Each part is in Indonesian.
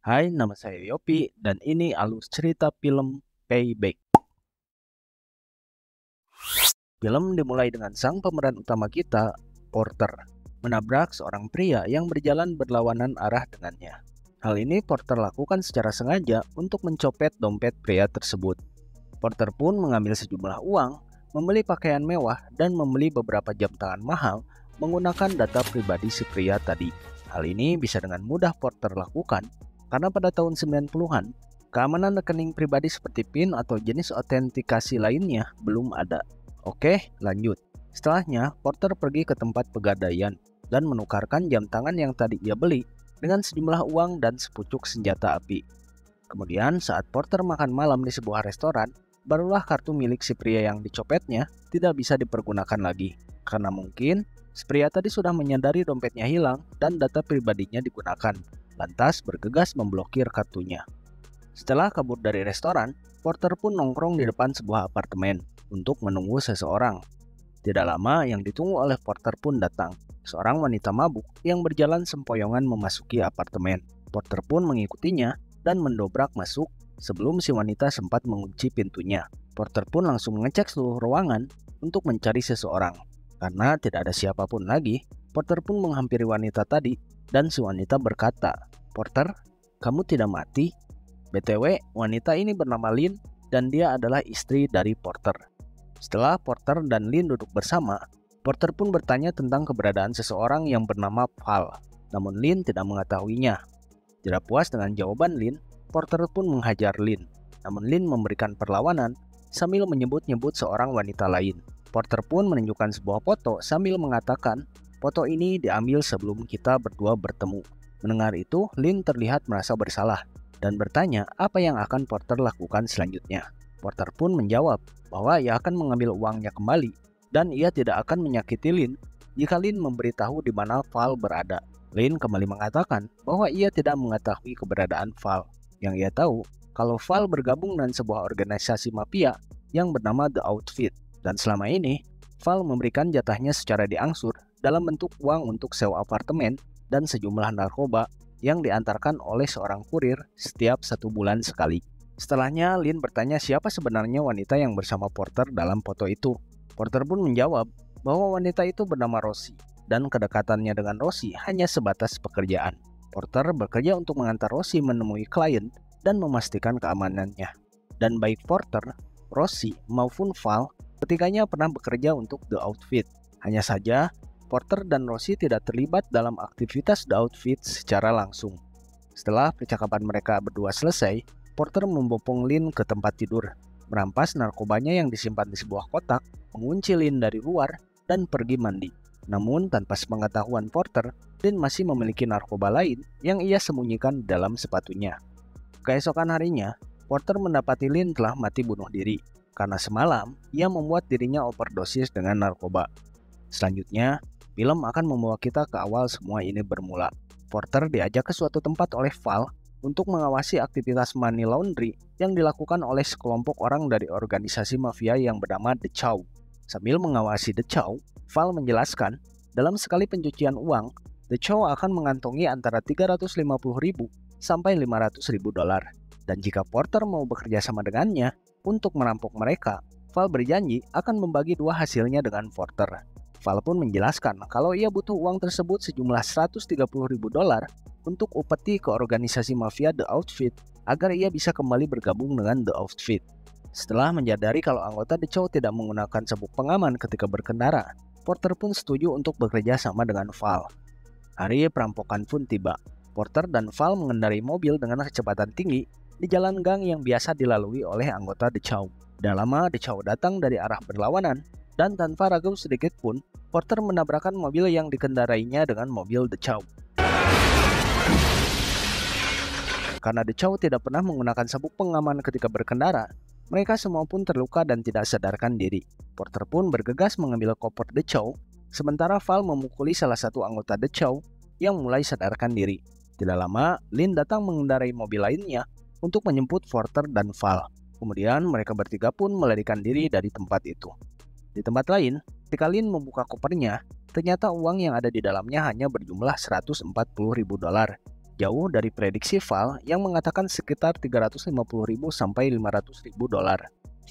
Hai, nama saya Yopi dan ini alur cerita film Payback. Film dimulai dengan sang pemeran utama kita, Porter, menabrak seorang pria yang berjalan berlawanan arah dengannya. Hal ini Porter lakukan secara sengaja untuk mencopet dompet pria tersebut. Porter pun mengambil sejumlah uang, membeli pakaian mewah, dan membeli beberapa jam tangan mahal menggunakan data pribadi si pria tadi. Hal ini bisa dengan mudah Porter lakukan karena pada tahun 90-an, keamanan rekening pribadi seperti PIN atau jenis autentikasi lainnya belum ada. Oke, lanjut. Setelahnya, Porter pergi ke tempat pegadaian dan menukarkan jam tangan yang tadi ia beli dengan sejumlah uang dan sepucuk senjata api. Kemudian, saat Porter makan malam di sebuah restoran, barulah kartu milik si pria yang dicopetnya tidak bisa dipergunakan lagi. Karena mungkin, si pria tadi sudah menyadari dompetnya hilang dan data pribadinya digunakan, lantas bergegas memblokir kartunya. Setelah kabur dari restoran, Porter pun nongkrong di depan sebuah apartemen untuk menunggu seseorang. Tidak lama yang ditunggu oleh Porter pun datang, seorang wanita mabuk yang berjalan sempoyongan memasuki apartemen. Porter pun mengikutinya dan mendobrak masuk sebelum si wanita sempat mengunci pintunya. Porter pun langsung mengecek seluruh ruangan untuk mencari seseorang. Karena tidak ada siapapun lagi, Porter pun menghampiri wanita tadi dan si wanita berkata, "Porter, kamu tidak mati?" BTW, wanita ini bernama Lynn dan dia adalah istri dari Porter. Setelah Porter dan Lynn duduk bersama, Porter pun bertanya tentang keberadaan seseorang yang bernama Val. Namun Lynn tidak mengetahuinya. Tidak puas dengan jawaban Lynn, Porter pun menghajar Lynn. Namun Lynn memberikan perlawanan sambil menyebut-nyebut seorang wanita lain. Porter pun menunjukkan sebuah foto sambil mengatakan, "Foto ini diambil sebelum kita berdua bertemu." Mendengar itu, Lynn terlihat merasa bersalah dan bertanya apa yang akan Porter lakukan selanjutnya. Porter pun menjawab bahwa ia akan mengambil uangnya kembali dan ia tidak akan menyakiti Lynn jika Lynn memberitahu di mana Val berada. Lynn kembali mengatakan bahwa ia tidak mengetahui keberadaan Val. Yang ia tahu kalau Val bergabung dengan sebuah organisasi mafia yang bernama The Outfit, dan selama ini Val memberikan jatahnya secara diangsur dalam bentuk uang untuk sewa apartemen dan sejumlah narkoba yang diantarkan oleh seorang kurir setiap 1 bulan sekali. Setelahnya, Lynn bertanya siapa sebenarnya wanita yang bersama Porter dalam foto itu. Porter pun menjawab bahwa wanita itu bernama Rosie, dan kedekatannya dengan Rosie hanya sebatas pekerjaan. Porter bekerja untuk mengantar Rosie menemui klien dan memastikan keamanannya. Dan baik Porter, Rosie maupun Val, ketiganya pernah bekerja untuk The Outfit. Hanya saja, Porter dan Rosie tidak terlibat dalam aktivitas The Outfit secara langsung. Setelah percakapan mereka berdua selesai, Porter membopong Lynn ke tempat tidur, merampas narkobanya yang disimpan di sebuah kotak, mengunci Lynn dari luar, dan pergi mandi. Namun tanpa sepengetahuan Porter, Lynn masih memiliki narkoba lain yang ia sembunyikan di dalam sepatunya. Keesokan harinya, Porter mendapati Lynn telah mati bunuh diri, karena semalam ia membuat dirinya overdosis dengan narkoba. Selanjutnya, film akan membawa kita ke awal semua ini bermula. Porter diajak ke suatu tempat oleh Val untuk mengawasi aktivitas money laundry yang dilakukan oleh sekelompok orang dari organisasi mafia yang bernama The Chow. Sambil mengawasi The Chow, Val menjelaskan, dalam sekali pencucian uang, The Chow akan mengantongi antara 350.000 sampai 500.000 dolar. Dan jika Porter mau bekerja sama dengannya untuk merampok mereka, Val berjanji akan membagi 2 hasilnya dengan Porter. Val pun menjelaskan kalau ia butuh uang tersebut sejumlah 130.000 dolar untuk upeti ke organisasi mafia The Outfit agar ia bisa kembali bergabung dengan The Outfit. Setelah menyadari kalau anggota The Chow tidak menggunakan sabuk pengaman ketika berkendara, Porter pun setuju untuk bekerja sama dengan Val. Hari perampokan pun tiba. Porter dan Val mengendarai mobil dengan kecepatan tinggi di jalan gang yang biasa dilalui oleh anggota The Chow. Dan lama The Chow datang dari arah berlawanan dan tanpa ragu sedikit pun, Porter menabrakkan mobil yang dikendarainya dengan mobil The Chow. Karena The Chow tidak pernah menggunakan sabuk pengaman ketika berkendara, mereka semua pun terluka dan tidak sadarkan diri. Porter pun bergegas mengambil koper The Chow, sementara Val memukuli salah satu anggota The Chow yang mulai sadarkan diri. Tidak lama, Lynn datang mengendarai mobil lainnya untuk menjemput Porter dan Val. Kemudian mereka bertiga pun melarikan diri dari tempat itu. Di tempat lain, ketika Lynn membuka kopernya, ternyata uang yang ada di dalamnya hanya berjumlah 140.000 dolar. jauh dari prediksi Val yang mengatakan sekitar 350.000 sampai 500.000 dolar.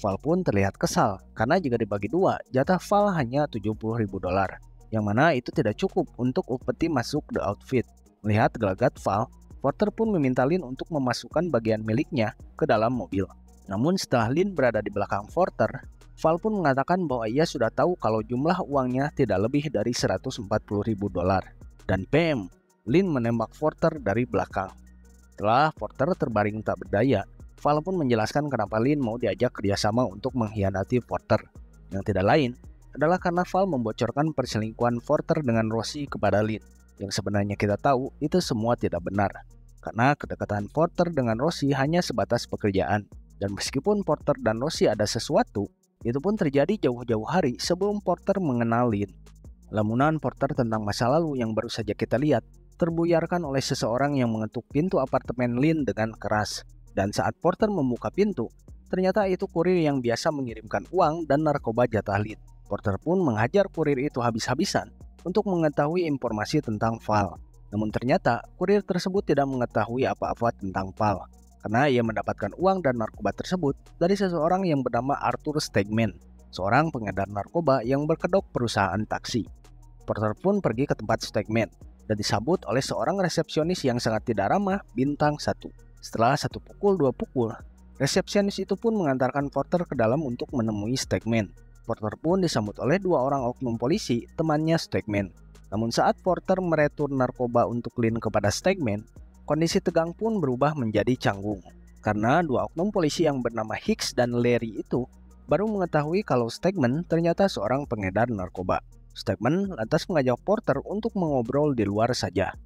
Val pun terlihat kesal karena jika dibagi dua, jatah Val hanya 70.000 dolar, yang mana itu tidak cukup untuk upeti masuk The Outfit. Melihat gelagat Val, Porter pun meminta Lin untuk memasukkan bagian miliknya ke dalam mobil. Namun setelah Lin berada di belakang Porter, Val pun mengatakan bahwa ia sudah tahu kalau jumlah uangnya tidak lebih dari 140.000 dolar. Dan bam, Lin menembak Porter dari belakang. Setelah Porter terbaring tak berdaya, Val pun menjelaskan kenapa Lin mau diajak kerjasama untuk mengkhianati Porter. Yang tidak lain adalah karena Val membocorkan perselingkuhan Porter dengan Rosie kepada Lin. Yang sebenarnya kita tahu itu semua tidak benar. Karena kedekatan Porter dengan Rosie hanya sebatas pekerjaan. Dan meskipun Porter dan Rosie ada sesuatu, itu pun terjadi jauh-jauh hari sebelum Porter mengenal Lin. Lamunan Porter tentang masa lalu yang baru saja kita lihat terbuyarkan oleh seseorang yang mengetuk pintu apartemen Lin dengan keras. Dan saat Porter membuka pintu, ternyata itu kurir yang biasa mengirimkan uang dan narkoba jatah Lin. Porter pun menghajar kurir itu habis-habisan untuk mengetahui informasi tentang Val. Namun ternyata kurir tersebut tidak mengetahui apa-apa tentang Val, karena ia mendapatkan uang dan narkoba tersebut dari seseorang yang bernama Arthur Stegman, seorang pengedar narkoba yang berkedok perusahaan taksi. Porter pun pergi ke tempat Stegman dan disambut oleh seorang resepsionis yang sangat tidak ramah bintang 1. Setelah 1 pukul 2 pukul, resepsionis itu pun mengantarkan Porter ke dalam untuk menemui Stegman. Porter pun disambut oleh 2 orang oknum polisi, temannya Stegman. Namun saat Porter meretur narkoba untuk Lin kepada Stegman, kondisi tegang pun berubah menjadi canggung. Karena 2 oknum polisi yang bernama Hicks dan Larry itu baru mengetahui kalau Stegman ternyata seorang pengedar narkoba. Stegman lantas mengajak Porter untuk mengobrol di luar saja.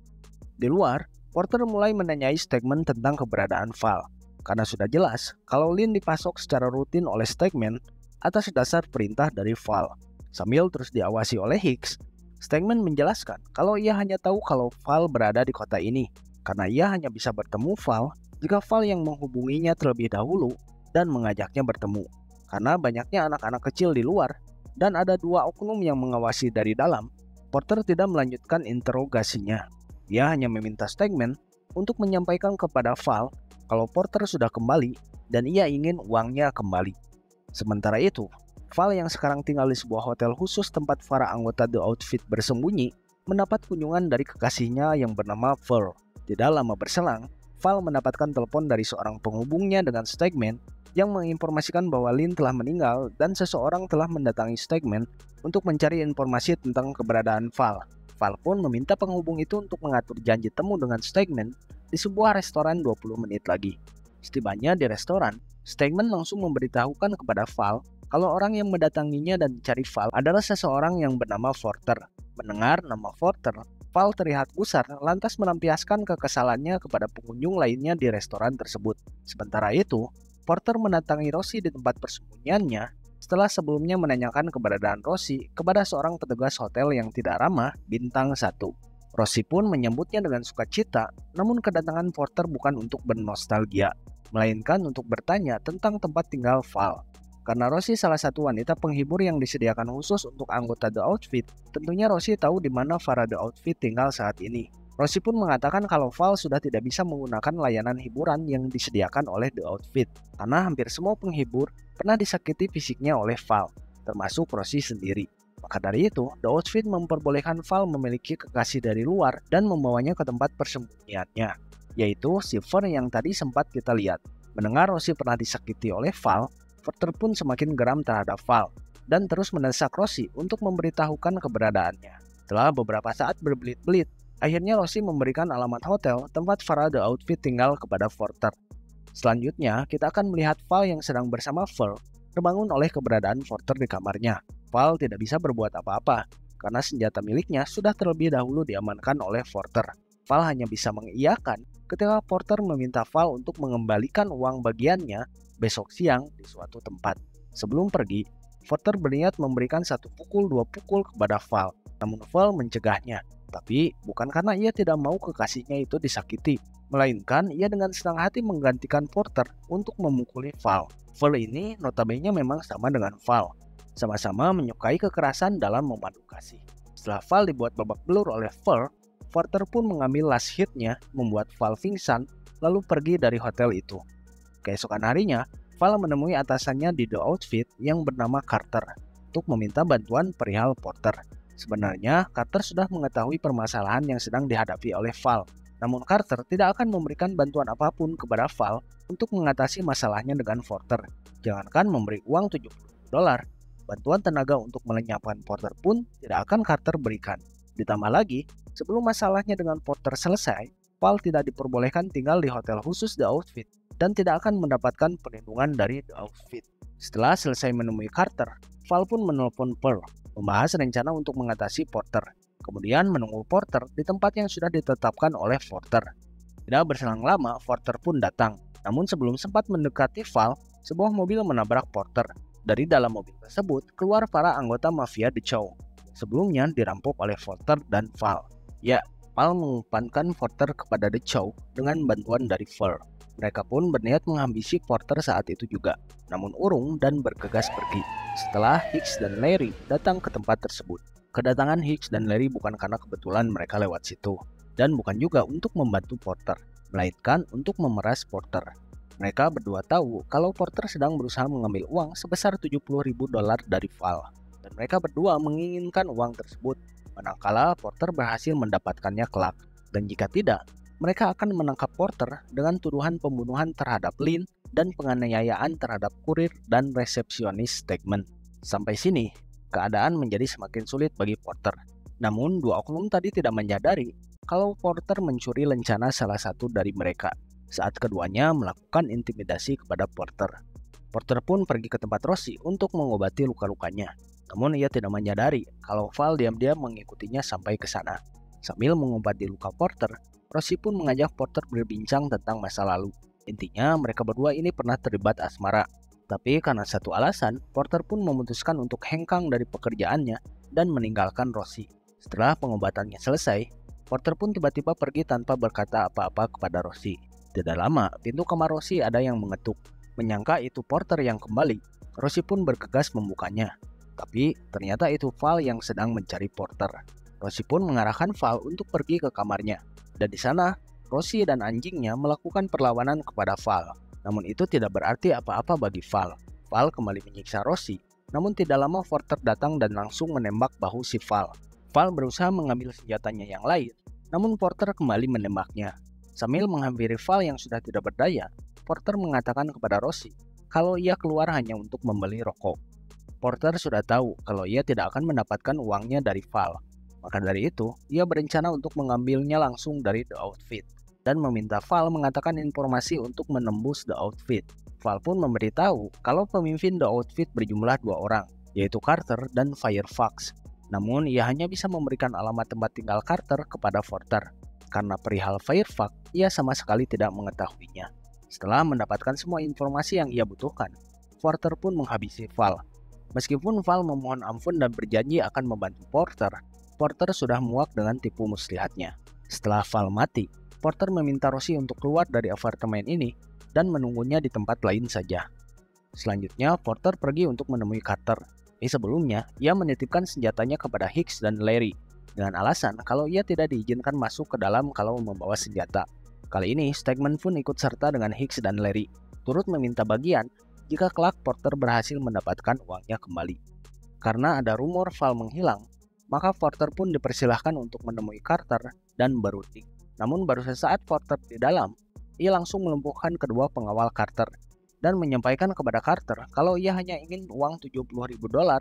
Di luar, Porter mulai menanyai Stegman tentang keberadaan Val, karena sudah jelas kalau Lin dipasok secara rutin oleh Stegman atas dasar perintah dari Val. Sambil terus diawasi oleh Hicks, Stegman menjelaskan kalau ia hanya tahu kalau Val berada di kota ini, karena ia hanya bisa bertemu Val jika Val yang menghubunginya terlebih dahulu dan mengajaknya bertemu. Karena banyaknya anak-anak kecil di luar dan ada 2 oknum yang mengawasi dari dalam, Porter tidak melanjutkan interogasinya. Dia hanya meminta Stegman untuk menyampaikan kepada Val kalau Porter sudah kembali dan ia ingin uangnya kembali. Sementara itu, Val yang sekarang tinggal di sebuah hotel khusus tempat para anggota The Outfit bersembunyi mendapat kunjungan dari kekasihnya yang bernama Fur. Tidak lama berselang, Val mendapatkan telepon dari seorang penghubungnya dengan Stegman yang menginformasikan bahwa Lin telah meninggal dan seseorang telah mendatangi Stegman untuk mencari informasi tentang keberadaan Val. Val pun meminta penghubung itu untuk mengatur janji temu dengan Stegman di sebuah restoran 20 menit lagi. Setibanya di restoran, Stegman langsung memberitahukan kepada Val kalau orang yang mendatanginya dan mencari Val adalah seseorang yang bernama Porter. Mendengar nama Porter, Val terlihat gusar lantas melampiaskan kekesalannya kepada pengunjung lainnya di restoran tersebut. Sementara itu, Porter mendatangi Rosie di tempat persembunyiannya setelah sebelumnya menanyakan keberadaan Rosie kepada seorang petugas hotel yang tidak ramah bintang 1. Rosie pun menyambutnya dengan sukacita, namun kedatangan Porter bukan untuk bernostalgia, melainkan untuk bertanya tentang tempat tinggal Val. Karena Rosie salah satu wanita penghibur yang disediakan khusus untuk anggota The Outfit, tentunya Rosie tahu di mana para The Outfit tinggal saat ini. Rosie pun mengatakan kalau Val sudah tidak bisa menggunakan layanan hiburan yang disediakan oleh The Outfit, karena hampir semua penghibur pernah disakiti fisiknya oleh Val, termasuk Rosie sendiri. Maka dari itu, The Outfit memperbolehkan Val memiliki kekasih dari luar dan membawanya ke tempat persembunyiannya, yaitu si Fur yang tadi sempat kita lihat. Mendengar Rosie pernah disakiti oleh Val, Porter pun semakin geram terhadap Val dan terus mendesak Rosie untuk memberitahukan keberadaannya. Setelah beberapa saat berbelit-belit, akhirnya Rosie memberikan alamat hotel tempat para The Outfit tinggal kepada Porter. Selanjutnya, kita akan melihat Val yang sedang bersama Fur terbangun oleh keberadaan Porter di kamarnya. Val tidak bisa berbuat apa-apa karena senjata miliknya sudah terlebih dahulu diamankan oleh Porter. Val hanya bisa mengiyakan ketika Porter meminta Val untuk mengembalikan uang bagiannya besok siang di suatu tempat. Sebelum pergi, Porter berniat memberikan 1 pukul 2 pukul kepada Val, namun Val mencegahnya. Tapi bukan karena ia tidak mau kekasihnya itu disakiti, melainkan ia dengan senang hati menggantikan Porter untuk memukuli Val. Val ini notabene memang sama dengan Val, sama-sama menyukai kekerasan dalam memadu kasih. Setelah Val dibuat babak belur oleh Fur, Porter pun mengambil last hit-nya, membuat Val pingsan, lalu pergi dari hotel itu. Keesokan harinya, Val menemui atasannya di The Outfit yang bernama Carter untuk meminta bantuan perihal Porter. Sebenarnya, Carter sudah mengetahui permasalahan yang sedang dihadapi oleh Val. Namun Carter tidak akan memberikan bantuan apapun kepada Val untuk mengatasi masalahnya dengan Porter. Jangankan memberi uang $70, bantuan tenaga untuk melenyapkan Porter pun tidak akan Carter berikan. Ditambah lagi, sebelum masalahnya dengan Porter selesai, Val tidak diperbolehkan tinggal di hotel khusus The Outfit dan tidak akan mendapatkan perlindungan dari The Outfit. Setelah selesai menemui Carter, Val pun menelpon Pearl, membahas rencana untuk mengatasi Porter. Kemudian menunggu Porter di tempat yang sudah ditetapkan oleh Porter. Tidak berselang lama, Porter pun datang. Namun sebelum sempat mendekati Val, sebuah mobil menabrak Porter. Dari dalam mobil tersebut, keluar para anggota mafia The Chow. Sebelumnya dirampok oleh Porter dan Val. Ya, Val mengumpankan Porter kepada The Chow dengan bantuan dari Pearl. Mereka pun berniat menghabisi Porter saat itu juga, namun urung dan bergegas pergi. Setelah Hicks dan Larry datang ke tempat tersebut. Kedatangan Hicks dan Larry bukan karena kebetulan mereka lewat situ, dan bukan juga untuk membantu Porter, melainkan untuk memeras Porter. Mereka berdua tahu kalau Porter sedang berusaha mengambil uang sebesar $70.000 dari Val, dan mereka berdua menginginkan uang tersebut, manakala Porter berhasil mendapatkannya kelak. Dan jika tidak, mereka akan menangkap Porter dengan tuduhan pembunuhan terhadap Lynn dan penganiayaan terhadap kurir dan resepsionis Stegman. Sampai sini, keadaan menjadi semakin sulit bagi Porter. Namun, dua oknum tadi tidak menyadari kalau Porter mencuri lencana salah satu dari mereka saat keduanya melakukan intimidasi kepada Porter. Porter pun pergi ke tempat Rosie untuk mengobati luka-lukanya. Namun ia tidak menyadari kalau Val diam-diam mengikutinya sampai ke sana. Sambil mengobati luka Porter, Rosie pun mengajak Porter berbincang tentang masa lalu. Intinya mereka berdua ini pernah terlibat asmara. Tapi karena satu alasan, Porter pun memutuskan untuk hengkang dari pekerjaannya dan meninggalkan Rosie. Setelah pengobatannya selesai, Porter pun tiba-tiba pergi tanpa berkata apa-apa kepada Rosie. Tidak lama, pintu kamar Rosie ada yang mengetuk. Menyangka itu Porter yang kembali, Rosie pun bergegas membukanya. Tapi ternyata itu Val yang sedang mencari Porter. Rosie pun mengarahkan Val untuk pergi ke kamarnya. Dan di sana, Rosie dan anjingnya melakukan perlawanan kepada Val. Namun itu tidak berarti apa-apa bagi Val. Val kembali menyiksa Rosie. Namun tidak lama Porter datang dan langsung menembak bahu si Val. Val berusaha mengambil senjatanya yang lain, namun Porter kembali menembaknya. Sambil menghampiri Val yang sudah tidak berdaya, Porter mengatakan kepada Rosie kalau ia keluar hanya untuk membeli rokok. Porter sudah tahu kalau ia tidak akan mendapatkan uangnya dari Val. Maka dari itu, ia berencana untuk mengambilnya langsung dari The Outfit dan meminta Val mengatakan informasi untuk menembus The Outfit. Val pun memberitahu kalau pemimpin The Outfit berjumlah 2 orang, yaitu Carter dan Firefox. Namun ia hanya bisa memberikan alamat tempat tinggal Carter kepada Porter. Karena perihal Firefox, ia sama sekali tidak mengetahuinya. Setelah mendapatkan semua informasi yang ia butuhkan, Porter pun menghabisi Val. Meskipun Val memohon ampun dan berjanji akan membantu Porter, Porter sudah muak dengan tipu muslihatnya. Setelah Val mati, Porter meminta Rosie untuk keluar dari apartemen ini dan menunggunya di tempat lain saja. Selanjutnya, Porter pergi untuk menemui Carter. Sebelumnya, ia menitipkan senjatanya kepada Hicks dan Larry dengan alasan kalau ia tidak diizinkan masuk ke dalam kalau membawa senjata. Kali ini, Stegman pun ikut serta dengan Hicks dan Larry, turut meminta bagian jika kelak Porter berhasil mendapatkan uangnya kembali. Karena ada rumor Val menghilang, maka Porter pun dipersilahkan untuk menemui Carter dan berunding. Namun baru sesaat Porter di dalam, ia langsung melumpuhkan kedua pengawal Carter dan menyampaikan kepada Carter kalau ia hanya ingin uang $70.000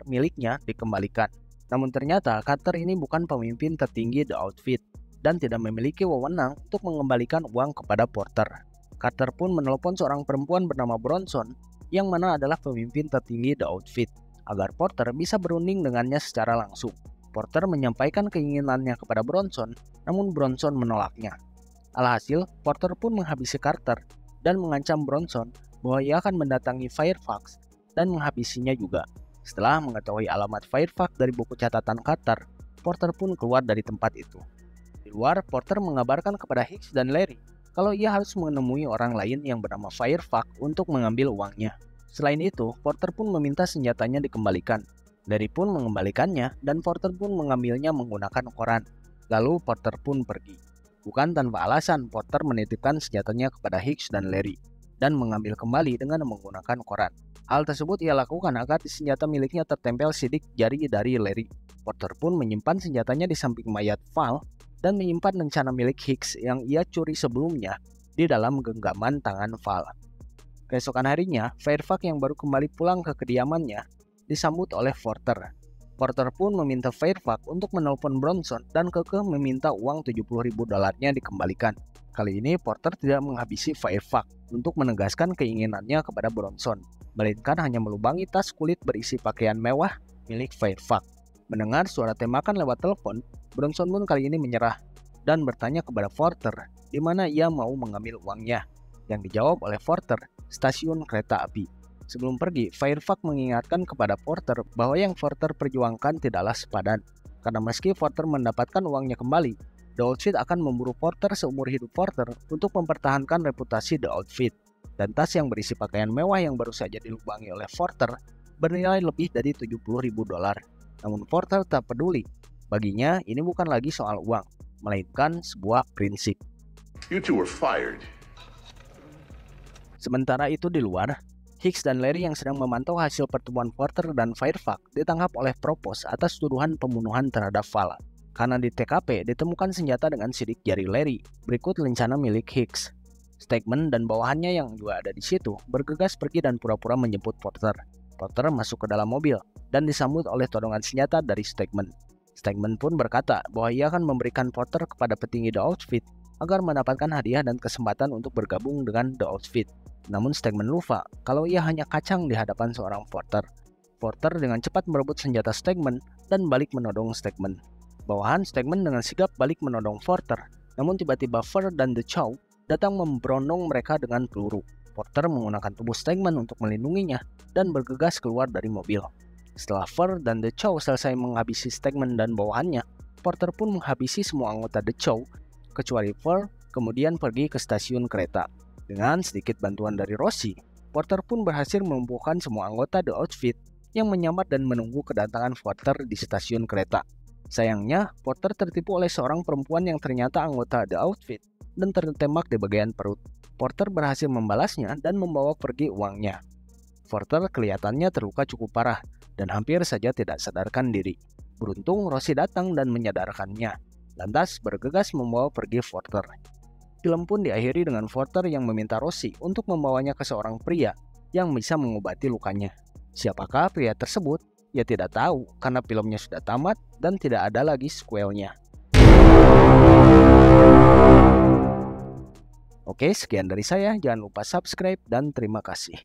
miliknya dikembalikan. Namun ternyata Carter ini bukan pemimpin tertinggi The Outfit dan tidak memiliki wewenang untuk mengembalikan uang kepada Porter. Carter pun menelpon seorang perempuan bernama Bronson yang mana adalah pemimpin tertinggi The Outfit agar Porter bisa berunding dengannya secara langsung. Porter menyampaikan keinginannya kepada Bronson, namun Bronson menolaknya. Alhasil, Porter pun menghabisi Carter dan mengancam Bronson bahwa ia akan mendatangi Firefox dan menghabisinya juga. Setelah mengetahui alamat Firefox dari buku catatan Carter, Porter pun keluar dari tempat itu. Di luar, Porter mengabarkan kepada Hicks dan Larry kalau ia harus menemui orang lain yang bernama Firefox untuk mengambil uangnya. Selain itu, Porter pun meminta senjatanya dikembalikan. Larry pun mengembalikannya dan Porter pun mengambilnya menggunakan koran. Lalu Porter pun pergi. Bukan tanpa alasan, Porter menitipkan senjatanya kepada Hicks dan Larry dan mengambil kembali dengan menggunakan koran. Hal tersebut ia lakukan agar senjata miliknya tertempel sidik jari dari Larry. Porter pun menyimpan senjatanya di samping mayat Val dan menyimpan rencana milik Hicks yang ia curi sebelumnya di dalam genggaman tangan Val. Keesokan harinya, Fairfax yang baru kembali pulang ke kediamannya disambut oleh Porter. Porter pun meminta Fairfax untuk menelpon Bronson dan kekeh meminta uang $70.000 dikembalikan. Kali ini Porter tidak menghabisi Fairfax untuk menegaskan keinginannya kepada Bronson, melainkan hanya melubangi tas kulit berisi pakaian mewah milik Fairfax. Mendengar suara tembakan lewat telepon, Bronson pun kali ini menyerah dan bertanya kepada Porter di mana ia mau mengambil uangnya. Yang dijawab oleh Porter, stasiun kereta api. Sebelum pergi, Fairfax mengingatkan kepada Porter bahwa yang Porter perjuangkan tidaklah sepadan, karena meski Porter mendapatkan uangnya kembali, The Outfit akan memburu Porter seumur hidup Porter untuk mempertahankan reputasi The Outfit. Dan tas yang berisi pakaian mewah yang baru saja dilubangi oleh Porter bernilai lebih dari $70.000. Namun Porter tak peduli. Baginya, ini bukan lagi soal uang, melainkan sebuah prinsip. You two are fired. Sementara itu di luar, Hicks dan Larry yang sedang memantau hasil pertemuan Porter dan Fairfax ditangkap oleh Propos atas tuduhan pembunuhan terhadap Val. Karena di TKP ditemukan senjata dengan sidik jari Larry. Berikut rencana milik Hicks. Stegman dan bawahannya yang juga ada di situ bergegas pergi dan pura-pura menjemput Porter. Porter masuk ke dalam mobil dan disambut oleh todongan senjata dari Stegman. Stegman pun berkata bahwa ia akan memberikan Porter kepada petinggi The Outfit agar mendapatkan hadiah dan kesempatan untuk bergabung dengan The Outfit. Namun Stegman lupa kalau ia hanya kacang di hadapan seorang Porter. Porter dengan cepat merebut senjata Stegman dan balik menodong Stegman. Bawahan Stegman dengan sigap balik menodong Porter, namun tiba-tiba Fur dan The Chow datang memberondong mereka dengan peluru. Porter menggunakan tubuh Stegman untuk melindunginya dan bergegas keluar dari mobil. Setelah Fur dan The Chow selesai menghabisi Stegman dan bawahannya, Porter pun menghabisi semua anggota The Chow kecuali Fur, kemudian pergi ke stasiun kereta. Dengan sedikit bantuan dari Rossi, Porter pun berhasil melumpuhkan semua anggota The Outfit yang menyamar dan menunggu kedatangan Porter di stasiun kereta. Sayangnya, Porter tertipu oleh seorang perempuan yang ternyata anggota The Outfit dan tertembak di bagian perut. Porter berhasil membalasnya dan membawa pergi uangnya. Porter kelihatannya terluka cukup parah dan hampir saja tidak sadarkan diri. Beruntung Rossi datang dan menyadarkannya, lantas bergegas membawa pergi Porter. Film pun diakhiri dengan Porter yang meminta Rossi untuk membawanya ke seorang pria yang bisa mengobati lukanya. Siapakah pria tersebut? Ia tidak tahu karena filmnya sudah tamat dan tidak ada lagi sequelnya. Oke, sekian dari saya. Jangan lupa subscribe dan terima kasih.